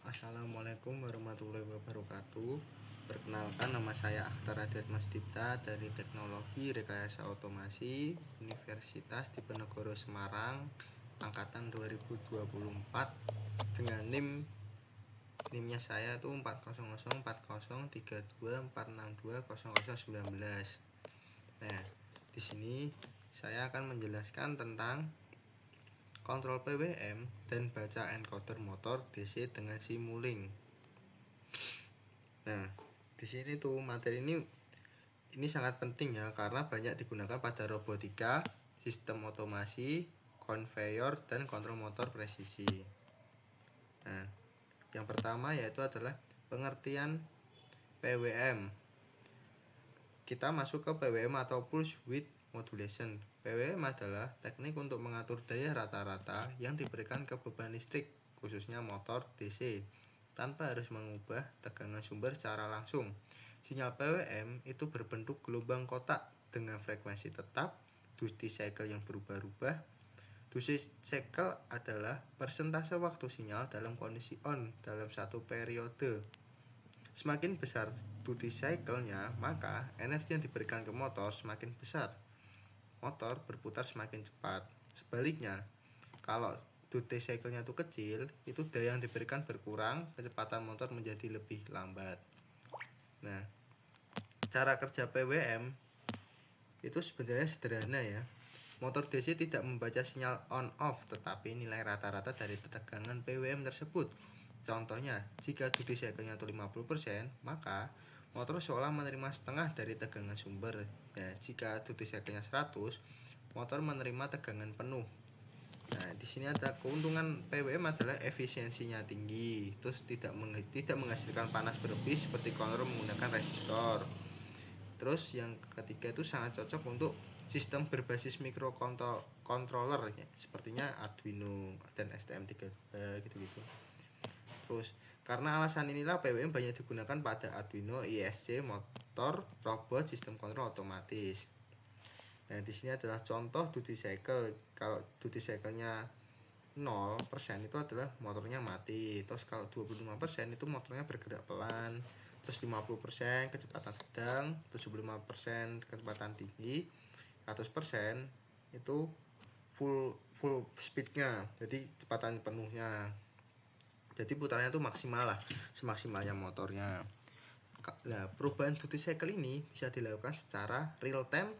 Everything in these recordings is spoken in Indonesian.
Assalamualaikum warahmatullahi wabarakatuh. Perkenalkan, nama saya Akhtar Adiat Masdipta dari Teknologi Rekayasa Otomasi Universitas Diponegoro Semarang, angkatan 2024, dengan NIM-nya saya itu 400403246200019. Nah, di sini saya akan menjelaskan tentang kontrol PWM dan baca encoder motor DC dengan Simulink. Nah, di sini tuh materi ini sangat penting ya, karena banyak digunakan pada robotika, sistem otomasi, konveyor, dan kontrol motor presisi. Nah, yang pertama yaitu adalah pengertian PWM. Kita masuk ke PWM atau Pulse Width Modulation. PWM adalah teknik untuk mengatur daya rata-rata yang diberikan ke beban listrik, khususnya motor DC, tanpa harus mengubah tegangan sumber secara langsung. Sinyal PWM itu berbentuk gelombang kotak dengan frekuensi tetap, duty cycle yang berubah-ubah. Duty cycle adalah persentase waktu sinyal dalam kondisi on dalam satu periode. Semakin besar duty cycle-nya, maka energi yang diberikan ke motor semakin besar. Motor berputar semakin cepat. Sebaliknya, kalau duty cycle-nya itu kecil, itu daya yang diberikan berkurang, kecepatan motor menjadi lebih lambat. Nah, cara kerja PWM itu sebenarnya sederhana ya. Motor DC tidak membaca sinyal on-off, tetapi nilai rata-rata dari tegangan PWM tersebut. Contohnya, jika duty cycle-nya itu 50%, maka motor seolah menerima setengah dari tegangan sumber. Nah, jika duty cycle-nya 100, motor menerima tegangan penuh. Nah, di sini ada keuntungan PWM adalah efisiensinya tinggi, terus tidak menghasilkan panas berlebih seperti kontrol menggunakan resistor. Terus yang ketiga itu sangat cocok untuk sistem berbasis microcontroller ya, sepertinya Arduino dan STM32 gitu-gitu. Terus karena alasan inilah PWM banyak digunakan pada Arduino, ISC, motor, robot, sistem kontrol otomatis. Nah, di sini adalah contoh duty cycle. Kalau duty cycle-nya 0% itu adalah motornya mati. Terus kalau 25% itu motornya bergerak pelan. Terus 50% kecepatan sedang, 75% kecepatan tinggi, 100% itu full speednya, jadi kecepatan penuhnya. Jadi putarannya itu maksimal lah, semaksimalnya motornya. Nah, perubahan duty cycle ini bisa dilakukan secara real time,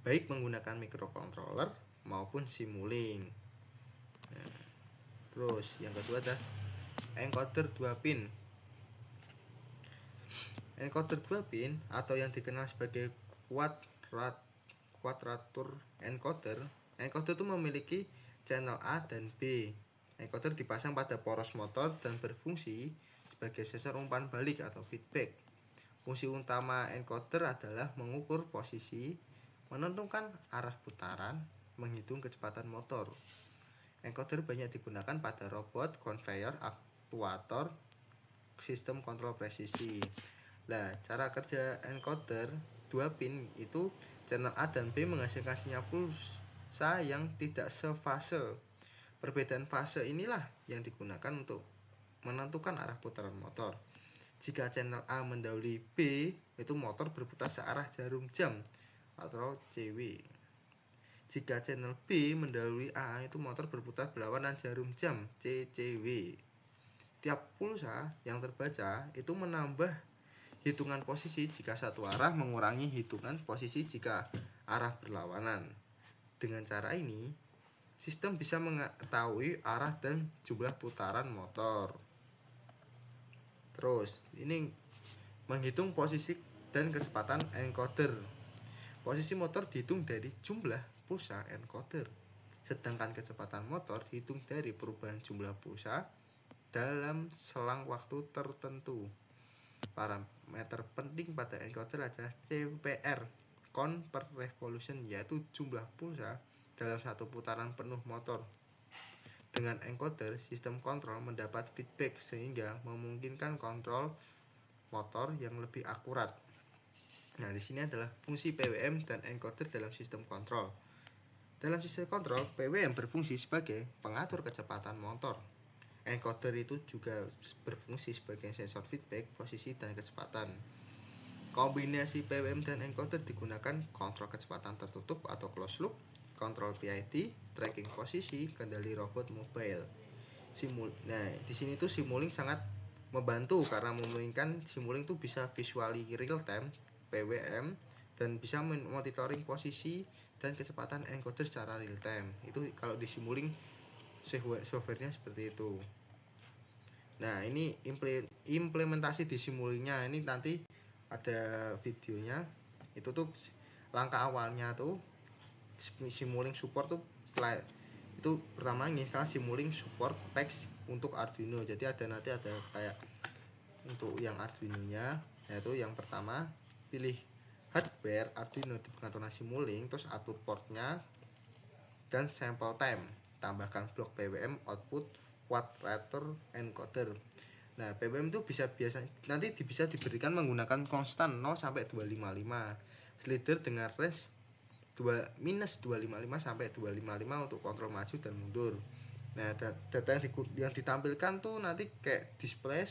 baik menggunakan microcontroller maupun Simulink. Nah, terus yang kedua adalah encoder 2 pin. Encoder 2 pin atau yang dikenal sebagai quadrature encoder. Encoder itu memiliki channel A dan B. Encoder dipasang pada poros motor dan berfungsi sebagai sensor umpan balik atau feedback. Fungsi utama encoder adalah mengukur posisi, menentukan arah putaran, menghitung kecepatan motor. Encoder banyak digunakan pada robot, konveyor, aktuator, sistem kontrol presisi. Nah, cara kerja encoder 2 pin itu channel A dan B menghasilkan sinyal pulsa yang tidak sefase. Perbedaan fase inilah yang digunakan untuk menentukan arah putaran motor. Jika channel A mendahului B, itu motor berputar searah jarum jam atau CW. Jika channel B mendahului A, itu motor berputar berlawanan jarum jam CCW. Tiap pulsa yang terbaca itu menambah hitungan posisi jika satu arah, mengurangi hitungan posisi jika arah berlawanan. Dengan cara ini, sistem bisa mengetahui arah dan jumlah putaran motor. Terus, ini menghitung posisi dan kecepatan encoder. Posisi motor dihitung dari jumlah pulsa encoder, sedangkan kecepatan motor dihitung dari perubahan jumlah pulsa dalam selang waktu tertentu. Parameter penting pada encoder adalah CPR, count per revolution, yaitu jumlah pulsa dalam satu putaran penuh motor. Dengan encoder, sistem kontrol mendapat feedback sehingga memungkinkan kontrol motor yang lebih akurat. Nah, di sini adalah fungsi PWM dan encoder dalam sistem kontrol. Dalam sistem kontrol, PWM berfungsi sebagai pengatur kecepatan motor. Encoder itu juga berfungsi sebagai sensor feedback, posisi, dan kecepatan. Kombinasi PWM dan encoder digunakan kontrol kecepatan tertutup atau closed loop, kontrol PID, tracking posisi, kendali robot mobile. Nah, di sini tuh Simulink sangat membantu karena memungkinkan Simulink tuh bisa visually real time PWM dan bisa monitoring posisi dan kecepatan encoder secara real time. Itu kalau di Simulink softwarenya seperti itu. Nah, ini implementasi di Simulink-nya ini nanti ada videonya. Itu tuh langkah awalnya tuh Simulink support tuh setelah itu pertama install Simulink support packs untuk Arduino. Jadi nanti ada kayak untuk yang Arduino nya, yaitu yang pertama pilih hardware Arduino di pengaturan Simulink, terus atur portnya dan sample time, tambahkan blok PWM output quadrature encoder. Nah, PWM itu bisa nanti bisa diberikan menggunakan konstan 0 sampai 255 slider dengan range -255 sampai 255 untuk kontrol maju dan mundur. Nah, data yang ditampilkan tuh nanti kayak display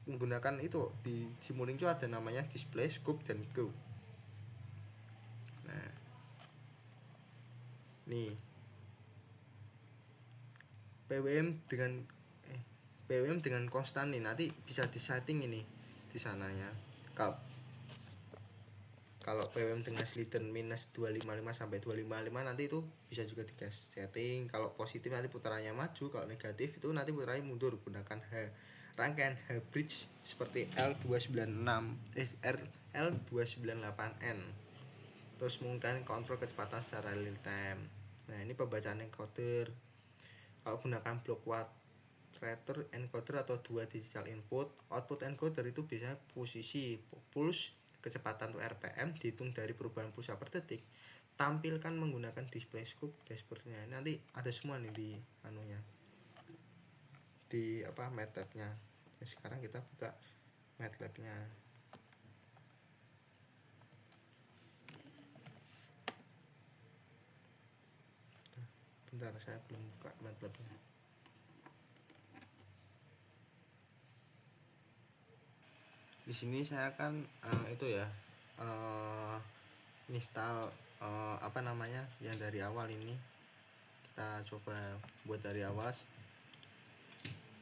menggunakan itu di Simulink itu ada namanya display, scope, dan go. Nah, nih PWM dengan konstan nih nanti bisa disetting ini di sananya. Kalau PWM dengan slider -255 sampai 255 nanti itu bisa juga di setting. Kalau positif nanti putarannya maju, kalau negatif itu nanti putarannya mundur. Gunakan rangkaian bridge seperti L298N. Terus menggunakan kontrol kecepatan secara real time. Nah, ini pembacaan encoder. Kalau gunakan blok quadrature encoder atau 2 digital input, output encoder itu bisa posisi, pulse, kecepatan untuk RPM dihitung dari perubahan pulsa per detik. Tampilkan menggunakan display scope dashboardnya. Nanti ada semua nih di MATLAB-nya. Sekarang kita buka MATLAB-nya. Bentar, saya belum buka MATLAB-nya. Di sini saya akan install yang dari awal ini. Kita coba buat dari awal.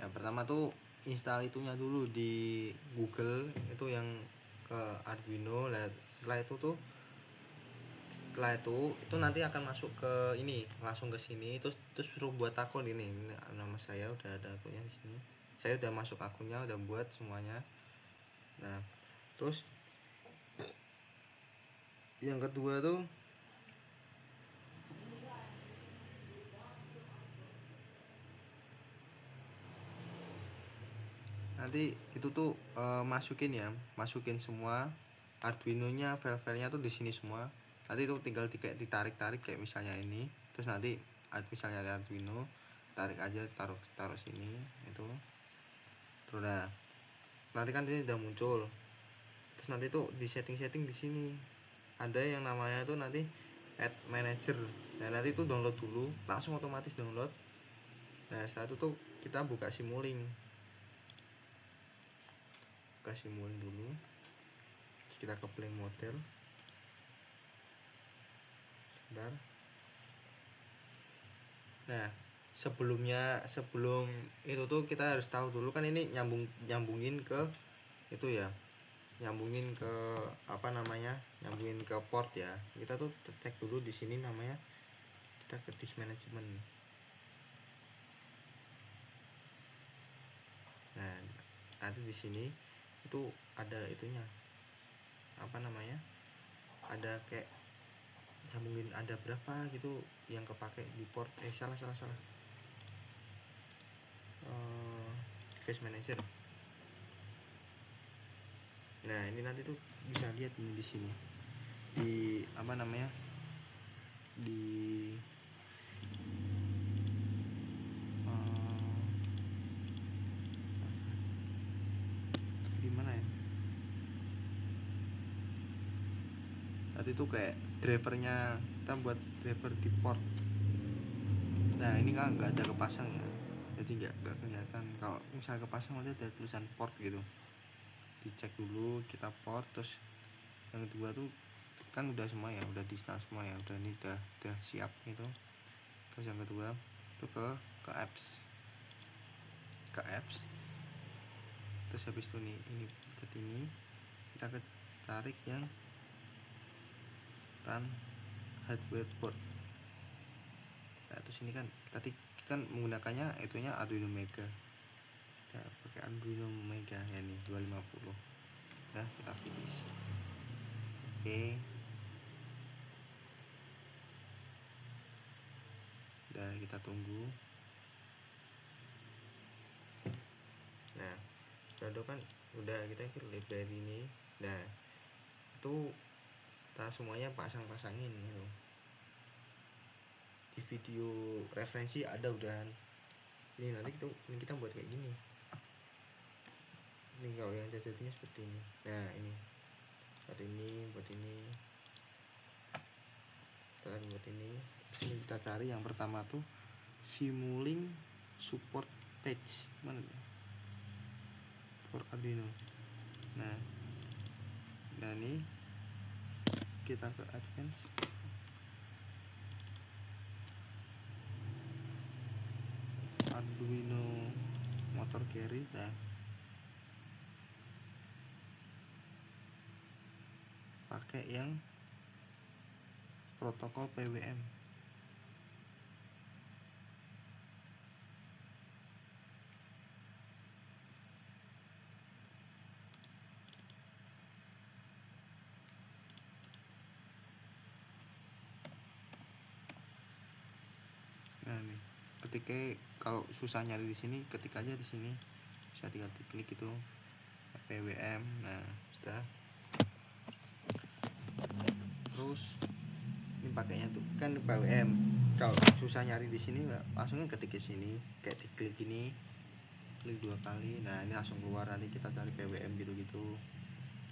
Yang pertama tuh install itunya dulu di Google, itu yang ke Arduino. Setelah itu nanti akan masuk ke ini, langsung ke sini, terus suruh buat akun ini. Nama saya udah ada akunnya di sini. Saya udah masuk akunnya, udah buat semuanya. Nah, terus yang kedua tuh nanti itu tuh masukin semua Arduino-nya, file-filenya tuh di sini semua. Nanti itu tinggal ditarik-tarik kayak misalnya ini. Terus nanti misalnya ada Arduino, tarik aja, taruh sini itu. Terus nanti kan ini udah muncul. Terus nanti tuh di setting di sini ada yang namanya tuh nanti add manager. Nah, nanti itu download dulu, langsung otomatis download. Nah, setelah itu tuh kita buka Simulink. Dulu. Kita ke play model. Sebentar. Nah, sebelum itu tuh kita harus tahu dulu kan ini nyambungin ke itu ya. Nyambungin ke nyambungin ke port ya. Kita tuh cek dulu di sini namanya, kita ke disk management. Nah, nanti di sini itu ada itunya, ada kayak sambungin, ada berapa gitu yang kepake di port. Salah Device manager. Nah, ini nanti tuh bisa lihat di sini di di mana ya, tadi tuh kayak drivernya, kita buat driver di port. Nah, ini kan nggak ada kepasang ya. jadi nggak kelihatan. Kalau misalnya kepasang nanti ada tulisan port gitu, dicek dulu kita port. Terus yang kedua tuh kan udah semua ya, udah di install semua ya, ini udah siap gitu. Terus yang kedua itu ke apps, terus habis itu nih ini pencet ini, kita cari yang run hardware board. Nah terus ini kan tadi kan menggunakannya itunya Arduino Mega, kita pakai Arduino Mega ya nih 250. Nah kita finish. Oke, udah kita tunggu. Nah kalau kan udah kita ke library ini. Nah itu kita semuanya pasangin gitu. Di video referensi ada udah. Ini nanti kita buat kayak gini. Ini kalau yang jadinya seperti ini. Nah ini buat ini kita lagi buat ini. Ini kita cari yang pertama tuh Simulink support page, mana nih? For Arduino. Nah ini kita ke advance, Arduino motor carry. Nah pakai yang protokol PWM. Nah nih ketika kalau susah nyari di sini, ketik aja di sini, bisa tinggal diklik itu PWM. Nah sudah. Terus ini pakainya tuh kan PWM. Kalau susah nyari di sini langsungnya ketik ke sini, kayak diklik ini, klik 2 kali. Nah ini langsung keluar. Nanti kita cari PWM gitu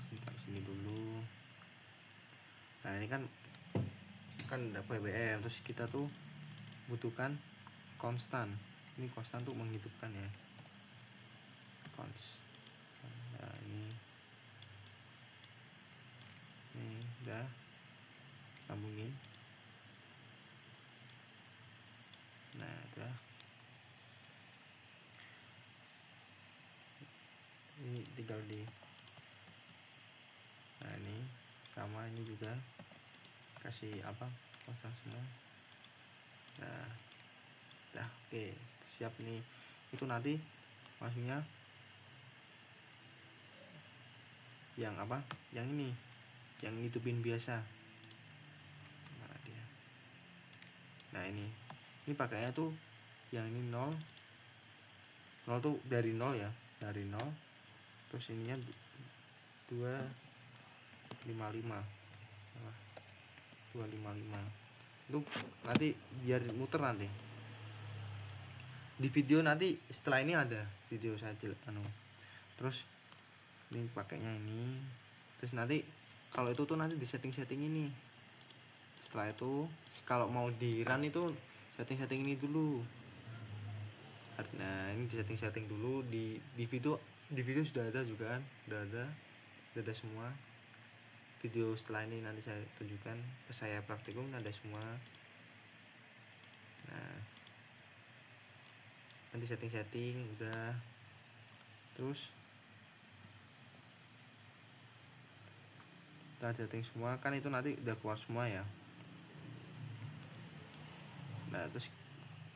sebentar, sini dulu. Nah ini kan ada PWM. Terus kita tuh butuhkan konstan. Ini konstan tuh menghidupkan ya, nah ini udah sambungin. Nah udah, ini tinggal di, nah ini sama, ini juga kasih apa, konstan semua. Nah udah oke, siap nih. Itu nanti maksudnya yang apa, yang ini yang ngitupin biasa. Nah dia, nah ini pakainya tuh yang ini 0 tuh dari 0 ya, dari 0. Terus ininya 255 itu nanti biar muter nanti di video. Nanti setelah ini ada video saya terus ini pakainya ini. Terus nanti kalau itu tuh nanti di setting ini. Setelah itu kalau mau di run itu setting ini dulu. Nah ini di setting dulu di video sudah ada juga kan, udah ada semua. Video setelah ini nanti saya tunjukkan, saya praktikum ada semua. Nah nanti setting udah. Terus kita setting semua kan, itu nanti udah keluar semua ya. Nah terus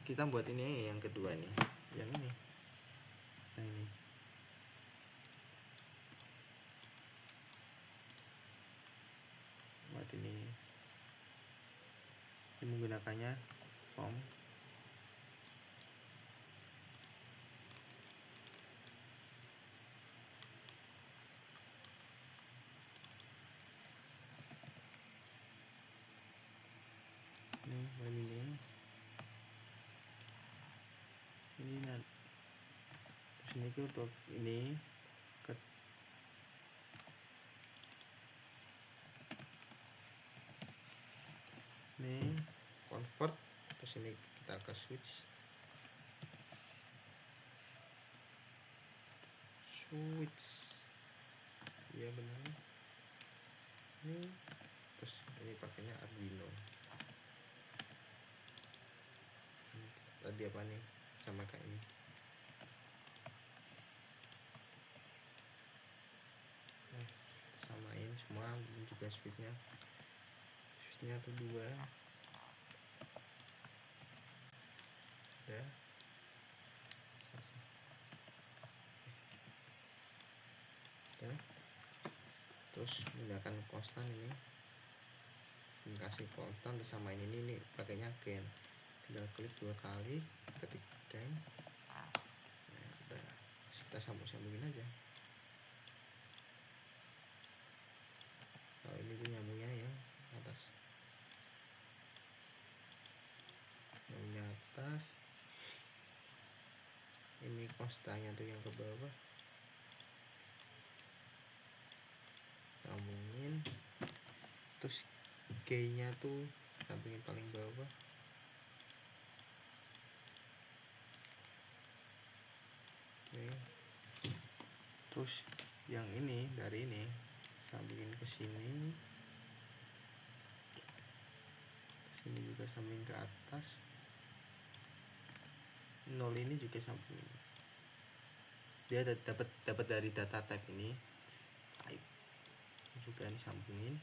kita buat ini yang kedua nih, yang ini. Nah ini buat ini menggunakannya form. Ini nanti sini tuh untuk ini ke ini convert. Terus ini kita ke switch. switch, iya benar ini. Terus ini pakainya Arduino. Tadi apa nih, sama kayak ini. Nah, samain semua, juga switchnya tuh 2 ya. Terus menggunakan konstan ini, kasih konstan terus samain ini pakainya gen, tinggal klik 2 kali, ketik gen. Nah udah, kita sambungin aja. Kalau ini tuh nyambungnya yang atas, ini konstannya tuh yang ke bawah, sambungin. Terus G nya tuh sambungin paling bawah. Oke. Terus yang ini, dari ini sambungin ke sini juga sambungin ke atas. 0 ini juga sambungin, dia dapat dari data type ini, type juga ini sambungin.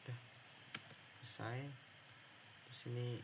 Udah selesai. Terus ini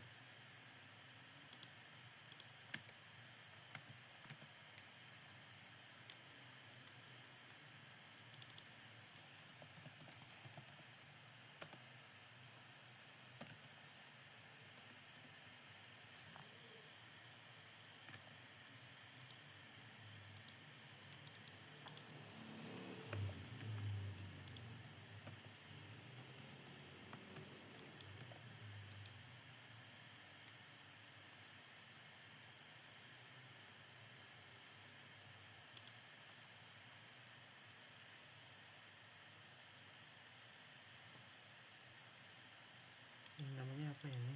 namanya apa ini?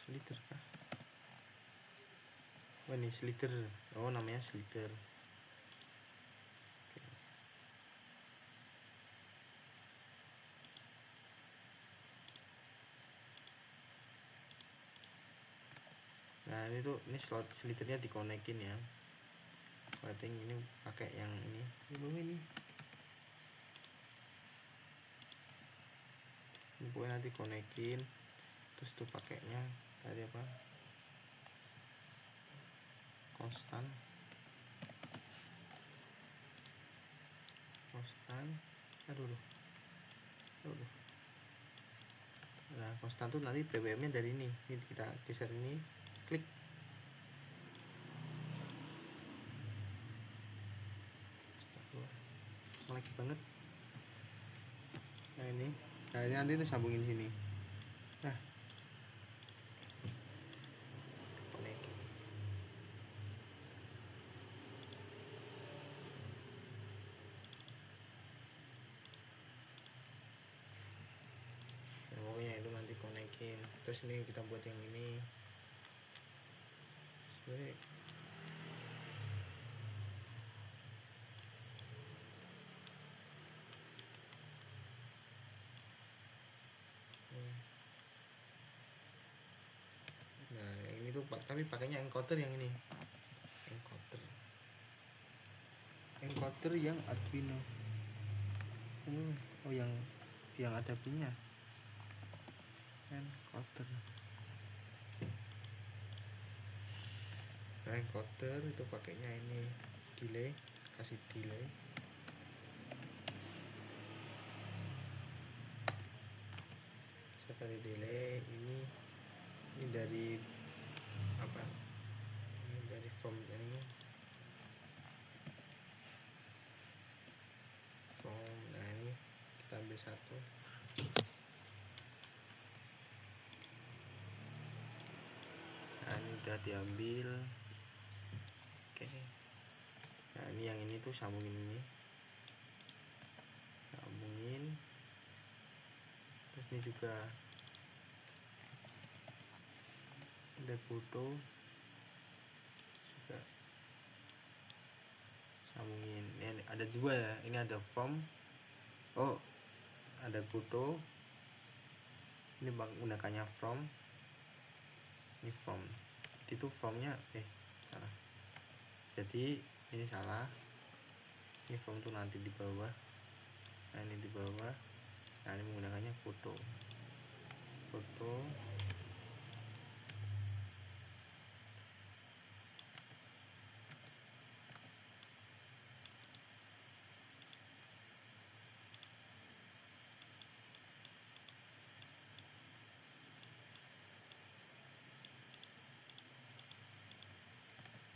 Sliter kah? Oh ini sliter, oh namanya sliter. Oke. Nah ini tuh, ini slot sliternya dikonekin ya. Lighting ini pakai yang ini pokoknya nanti konekin. Terus tuh pakainya tadi apa, konstan. Aduh. Nah konstan tuh nanti BWM nya dari ini kita geser ini, klik. Lag banget. Nah ini nanti tuh sambungin sini. Nah connect. Nah pokoknya itu nanti konekin. Terus ini kita buat yang ini. Nah ini tuh tapi pakainya encoder yang ini, encoder yang Arduino. Oh yang ada pinnya, encoder. Nah encoder itu pakainya ini delay, kasih delay. Seperti delay ini dari apa, ini dari from ini, nah ini kita ambil satu. Nah ini udah diambil. Oke. Nah ini yang ini tuh sambungin ini. Ini juga ada foto juga, sambungin. Ini ada dua ya, ini ada form, oh ada foto, ini menggunakannya from, ini from, jadi itu formnya salah, jadi ini salah, ini form tuh nanti di bawah, nah ini di bawah, nah ini menggunakannya foto.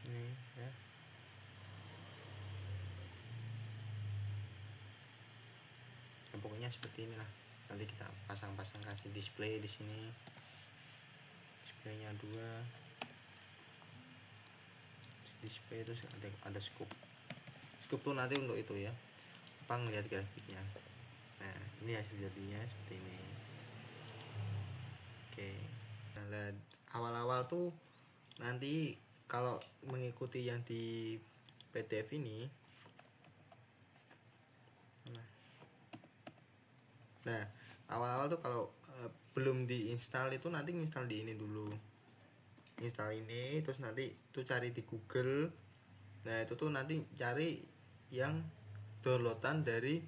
Ini ya, ya pokoknya seperti inilah. Nanti kita pasang-pasang, kasih display di sini, displaynya 2 display, terus ada scope tuh nanti untuk itu ya, apa ngeliat grafiknya. Nah ini hasil jadinya seperti ini. Oke, nah awal-awal tuh nanti kalau mengikuti yang di PDF ini, nah awal-awal tuh kalau belum diinstal itu nanti install di ini dulu, install ini, terus nanti tuh cari di Google. Nah itu tuh nanti cari yang downloadan dari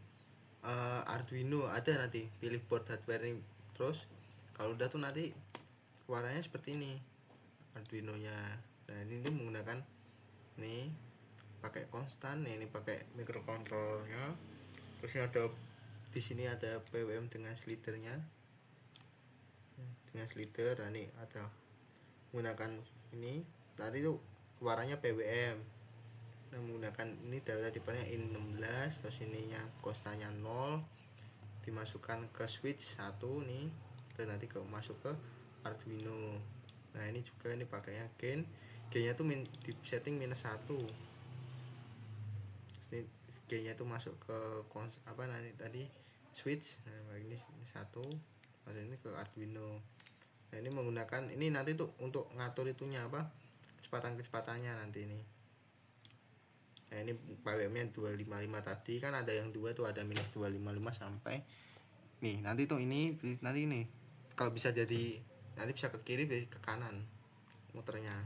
Arduino, ada nanti pilih board hardware ini, terus kalau udah tuh nanti warnanya seperti ini Arduino nya. Nah ini tuh menggunakan nih pakai konstan, ini pakai microcontrollernya, terus ini ada di sini ada PWM dengan slidernya, nah ini ada menggunakan ini, tadi tuh warnanya PWM. Nah menggunakan ini data tipenya in16, terus ininya konstannya 0, dimasukkan ke switch 1 nih, dan nanti masuk ke Arduino. Nah ini juga ini pakainya gain nya tuh di setting -1, ini gain nya tuh masuk ke nanti tadi switch. Nah ini 1 masuk ini ke Arduino. Nah ini menggunakan ini nanti tuh untuk ngatur itunya apa, kecepatannya nanti ini. Nah ini PWM-nya 255 tadi kan, ada yang 2 tuh, ada -255 sampai nih nanti tuh ini nanti ini kalau bisa jadi nanti bisa ke kiri, ke kanan muternya.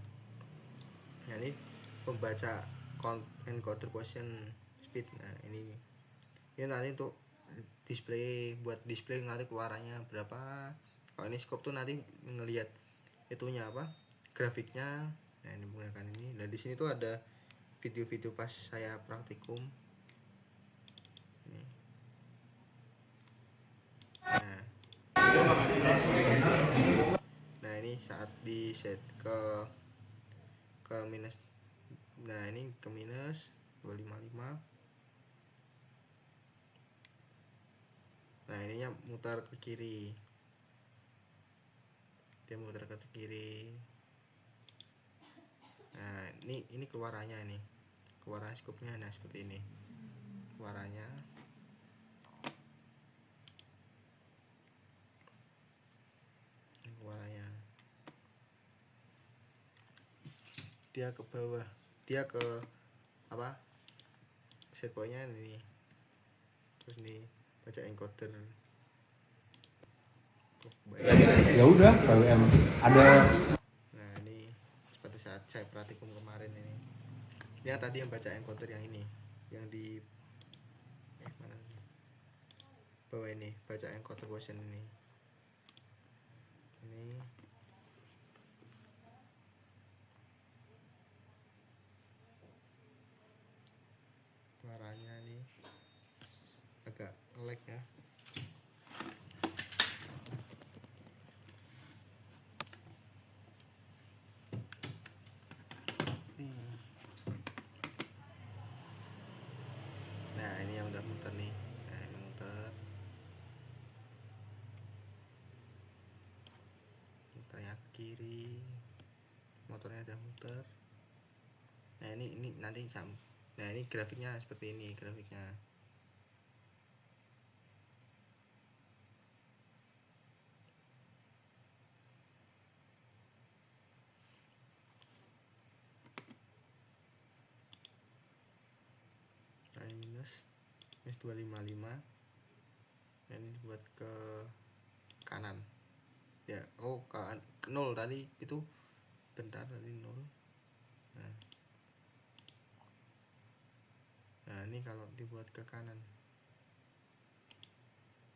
Nah ini pembaca encoder position speed. Nah ini nanti untuk display, buat display nanti keluarannya berapa. Kalau ini scope tuh nanti ngelihat itunya apa, grafiknya. Nah ini menggunakan ini. Nah di sini tuh ada video-video pas saya praktikum ini. Nah ini saat di set ke minus, nah ini ke minus 255. Nah ininya mutar ke kiri, dia mutar ke kiri. Nah ini keluarannya, ini keluaran scope-nya. Nah seperti ini keluarannya. Dia ke bawah, dia ke apa, set point-nya ini, terus ini baca encoder. Ya udah PWM ada. Nah ini seperti saat saya praktikum kemarin ini. Ya tadi yang baca encoder yang ini, yang di mana bawah ini, baca encoder position ini warnanya ini agak lag ya. Nah ini yang udah muter nih. Nah ini muternya ke kiri, motornya udah muter. Nah ini nanti nah ini grafiknya seperti ini grafiknya. -255. Nah, ini dibuat ke kanan ya. Oh, ke 0 tadi itu, bentar, tadi 0. Nah, ini kalau dibuat ke kanan,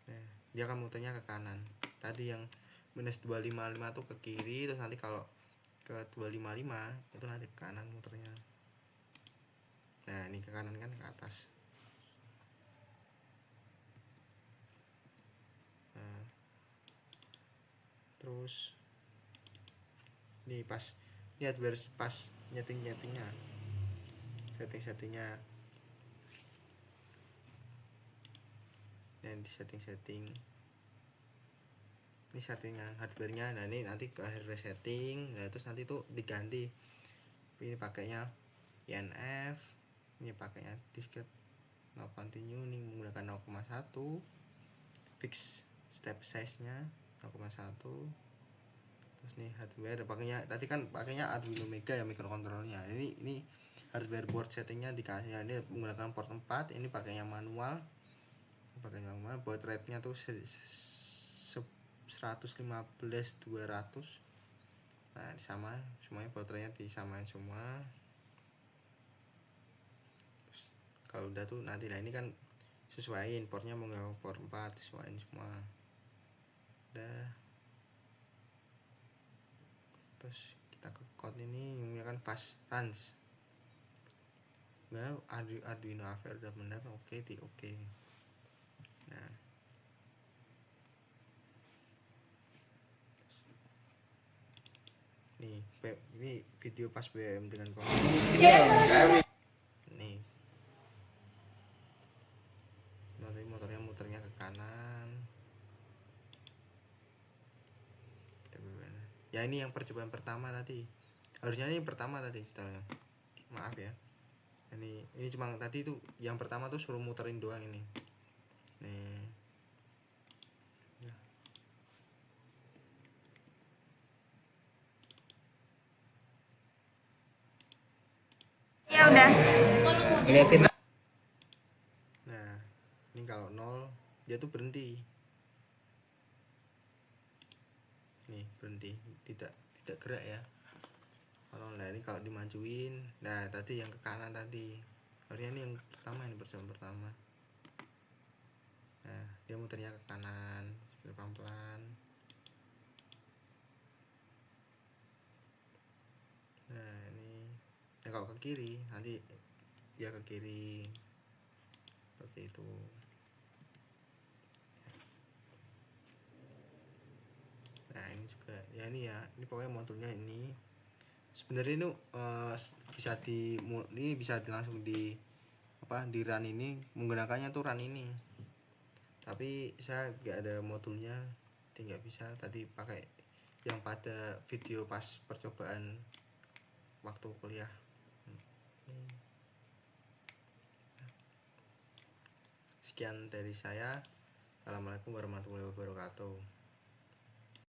nah dia akan muternya ke kanan. Tadi yang -255 tuh ke kiri, terus nanti kalau ke 255 itu nanti ke kanan muternya. Nah, ini ke kanan kan, ke atas. Nah, terus ini pas, lihat pas settingnya. Dan di setting ini settingan hardware-nya. Nah, ini nanti ke hardware setting. Nah, terus nanti tuh diganti, ini pakainya INF, ini pakainya discrete no continue, ini menggunakan 0,1, fix step size nya 0,1. terus nih hardware pakainya, tadi kan pakainya Arduino Mega ya microcontrollernya. Ini hardware board settingnya dikasih, ini menggunakan port 4, ini pakainya manual. Baud rate nya tuh 115/200. Nah, sama semuanya, baud rate nya disamain semua. Terus, kalau udah tuh nanti lah, ini kan sesuaiin portnya, mau nggak port 4 sesuaiin semua udah. Terus kita ke code ini menggunakan fast runs. Nah, Arduino Affair udah benar, oke. Nah, nih ini video pas BM dengan nih, nanti muternya ke kanan ya. Ini yang percobaan pertama tadi, harusnya ini pertama tadi setelahnya, maaf ya. Ini cuma tadi tuh yang pertama tuh suruh muterin doang ini nih. Ya udah. Liatin. Nah, ini kalau 0 dia tuh berhenti. Nih, berhenti, tidak gerak ya. Nah, ini kalau dimajuin, nah tadi yang ke kanan tadi, harusnya ini yang pertama, ini percobaan pertama. Nah, dia muternya ke kanan pelan-pelan. Nah, ini nah, kalau ke kiri nanti dia ke kiri seperti itu. Nah, ini juga ya, ini pokoknya modulnya ini sebenarnya ini bisa langsung di run ini, menggunakannya tuh run ini, tapi saya nggak ada modulnya, jadi nggak bisa. Tadi pakai yang pada video pas percobaan waktu kuliah. Sekian dari saya. Assalamualaikum warahmatullahi wabarakatuh.